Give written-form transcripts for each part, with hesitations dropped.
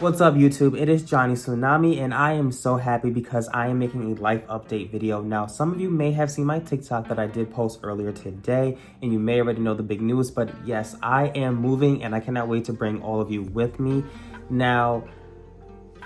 What's up, YouTube? It is Johnny Tsunami, and I am so happy because I am making a life update video. Now, some of you may have seen my TikTok that I did post earlier today, and you may already know the big news, but yes, I am moving, and I cannot wait to bring all of you with me. Now,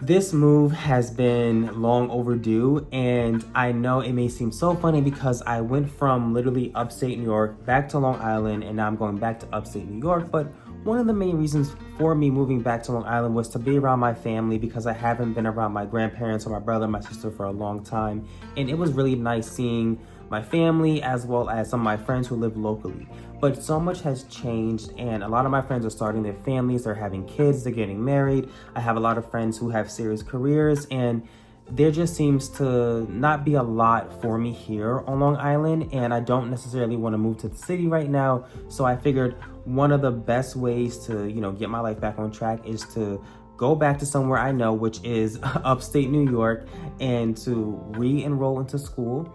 this move has been long overdue, and I know it may seem so funny because I went from literally upstate New York back to Long Island, and now I'm going back to upstate New York, but one of the main reasons for me moving back to Long Island was to be around my family because I haven't been around my grandparents or my brother and my sister for a long time. And it was really nice seeing my family as well as some of my friends who live locally. But so much has changed, and a lot of my friends are starting their families, they're having kids, they're getting married. I have a lot of friends who have serious careers, and there just seems to not be a lot for me here on Long Island, and I don't necessarily want to move to the city right now. So I figured one of the best ways to, get my life back on track is to go back to somewhere I know, which is upstate New York, and to re-enroll into school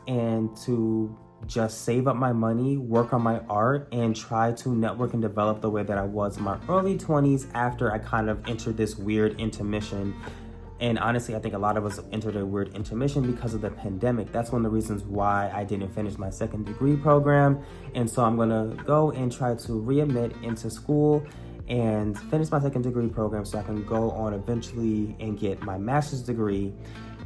and to just save up my money, work on my art, and try to network and develop the way that I was in my early 20s after I kind of entered this weird intermission. And honestly, I think a lot of us entered a weird intermission because of the pandemic. That's one of the reasons why I didn't finish my second degree program. And so I'm gonna go and try to readmit into school and finish my second degree program so I can go on eventually and get my master's degree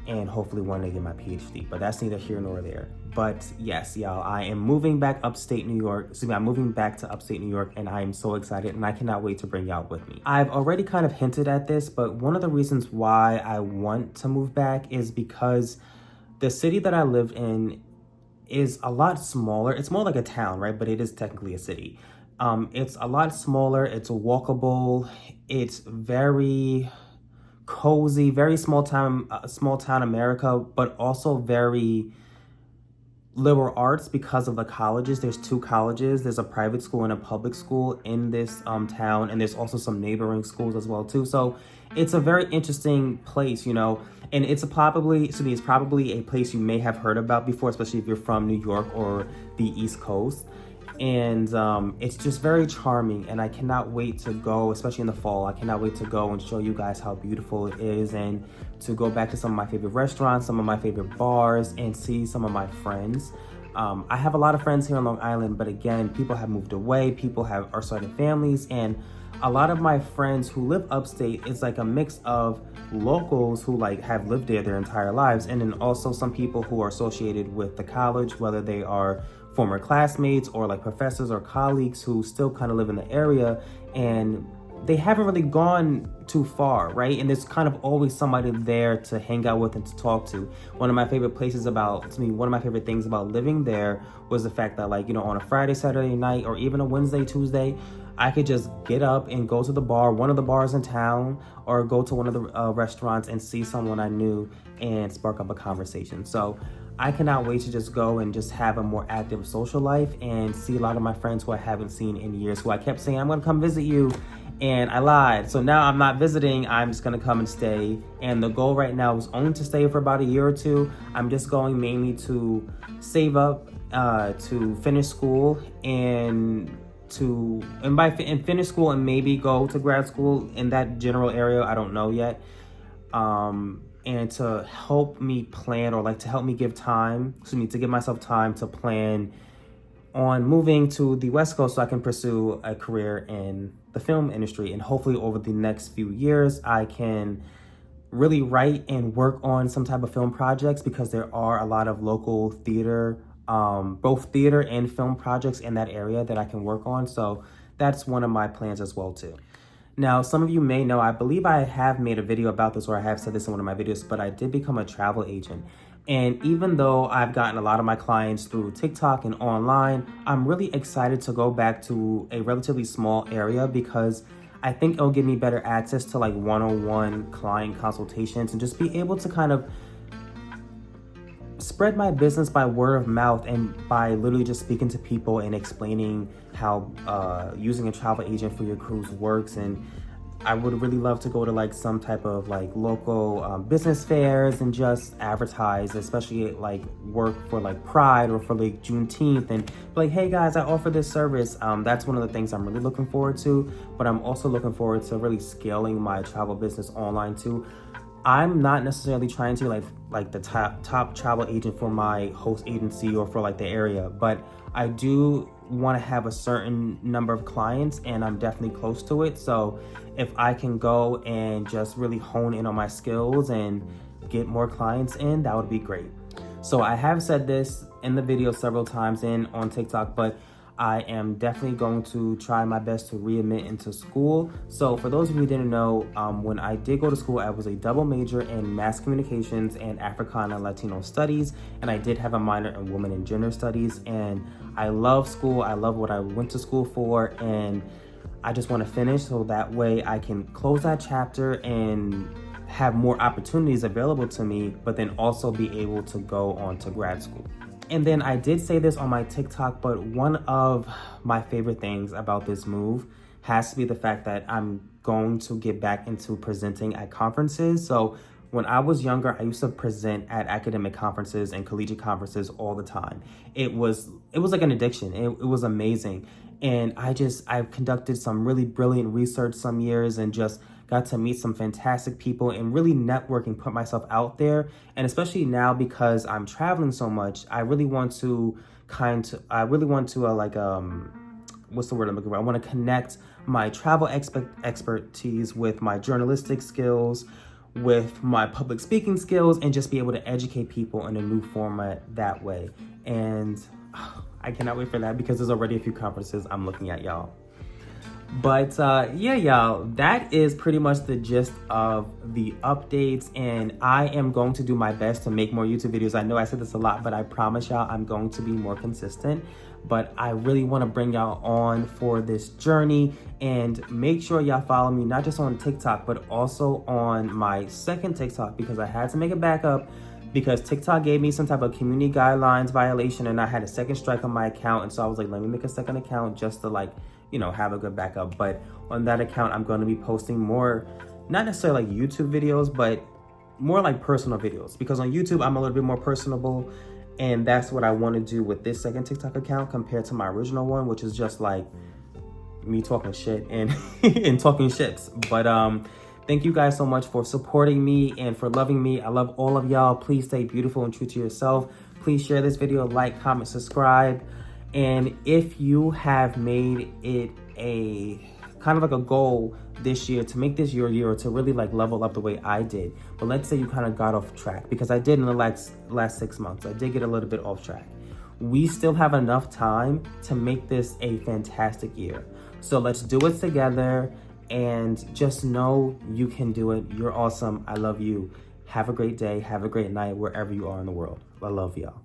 and hopefully one day get my PhD, but that's neither here nor there. But yes, y'all, I am moving back upstate New York. I'm moving back to upstate New York, and I am so excited, and I cannot wait to bring y'all with me. I've already kind of hinted at this, but one of the reasons why I want to move back is because the city that I live in is a lot smaller. It's more like a town, right? But it is technically a city. It's a lot smaller, it's walkable, it's very cozy, very small town America, but also very liberal arts because of the colleges. There's two colleges. There's a private school and a public school in this town, and there's also some neighboring schools as well too. So it's a very interesting place, and it's probably a place you may have heard about before, especially if you're from New York or the East Coast. And it's just very charming, and I cannot wait to go, especially in the fall. I cannot wait to go and show you guys how beautiful it is, and to go back to some of my favorite restaurants, some of my favorite bars, and see some of my friends. I have a lot of friends here on Long Island, but again, people have moved away, people are starting families, and a lot of my friends who live upstate is like a mix of locals who have lived there their entire lives, and then also some people who are associated with the college, whether they are former classmates or professors or colleagues who still kind of live in the area, and they haven't really gone too far, right? And there's kind of always somebody there to hang out with and to talk to. One of my favorite things about living there was the fact that on a Friday, Saturday night, or even a Wednesday, Tuesday, I could just get up and go to the bar, one of the bars in town, or go to one of the restaurants and see someone I knew and spark up a conversation. So I cannot wait to just go and just have a more active social life and see a lot of my friends who I haven't seen in years, who I kept saying, I'm gonna come visit you, and I lied. So now I'm not visiting, I'm just gonna come and stay. And the goal right now is only to stay for about a year or two. I'm just going mainly to save up, to finish school, and finish school and maybe go to grad school in that general area. I don't know yet. And to help me plan, or to help me give myself time to plan on moving to the West Coast so I can pursue a career in the film industry. And hopefully over the next few years, I can really write and work on some type of film projects, because there are a lot of local theater, both theater and film projects in that area that I can work on. So that's one of my plans as well too. Now, some of you may know, I believe I have made a video about this, or I have said this in one of my videos, but I did become a travel agent. And even though I've gotten a lot of my clients through TikTok and online, I'm really excited to go back to a relatively small area, because I think it'll give me better access to one-on-one client consultations and just be able to kind of spread my business by word of mouth and by literally just speaking to people and explaining how using a travel agent for your cruise works, and I would really love to go to like some type of like local business fairs and just advertise, especially like work for like Pride or for like Juneteenth, and be like, hey guys, I offer this service. That's one of the things I'm really looking forward to, but I'm also looking forward to really scaling my travel business online too. I'm not necessarily trying to like the top travel agent for my host agency or for like the area, but I do want to have a certain number of clients, and I'm definitely close to it. So if I can go and just really hone in on my skills and get more clients in, that would be great. So I have said this in the video several times on TikTok, but I am definitely going to try my best to readmit into school. So for those of you who didn't know, when I did go to school, I was a double major in mass communications and Africana and Latino studies, and I did have a minor in women and gender studies. And I love school. I love what I went to school for, and I just want to finish so that way I can close that chapter and have more opportunities available to me, but then also be able to go on to grad school. And then I did say this on my TikTok, but one of my favorite things about this move has to be the fact that I'm going to get back into presenting at conferences. So when I was younger, I used to present at academic conferences and collegiate conferences all the time. It was like an addiction. It was amazing. And I've conducted some really brilliant research some years and just got to meet some fantastic people and really network and put myself out there. And especially now, because I'm traveling so much, I really want to what's the word I'm looking for? I want to connect my travel expertise with my journalistic skills, with my public speaking skills, and just be able to educate people in a new format that way. And I cannot wait for that, because there's already a few conferences I'm looking at, y'all. But yeah, y'all, that is pretty much the gist of the updates, and I am going to do my best to make more YouTube videos. I know I said this a lot, but I promise y'all I'm going to be more consistent. But I really want to bring y'all on for this journey, and make sure y'all follow me not just on TikTok, but also on my second TikTok, because I had to make a backup because TikTok gave me some type of community guidelines violation, and I had a second strike on my account. And so I was like, let me make a second account just to have a good backup. But on that account, I'm going to be posting more, not necessarily like YouTube videos, but more like personal videos, because on YouTube, I'm a little bit more personable. And that's what I want to do with this second TikTok account compared to my original one, which is just like me talking shit and, and talking shits. But thank you guys so much for supporting me and for loving me. I love all of y'all. Please stay beautiful and true to yourself. Please share this video, like, comment, subscribe. And if you have made it a kind of like a goal this year to make this your year, or to really like level up the way I did, but let's say you kind of got off track, because I did in the last 6 months, I did get a little bit off track. We still have enough time to make this a fantastic year. So let's do it together, and just know you can do it. You're awesome. I love you. Have a great day. Have a great night wherever you are in the world. I love y'all.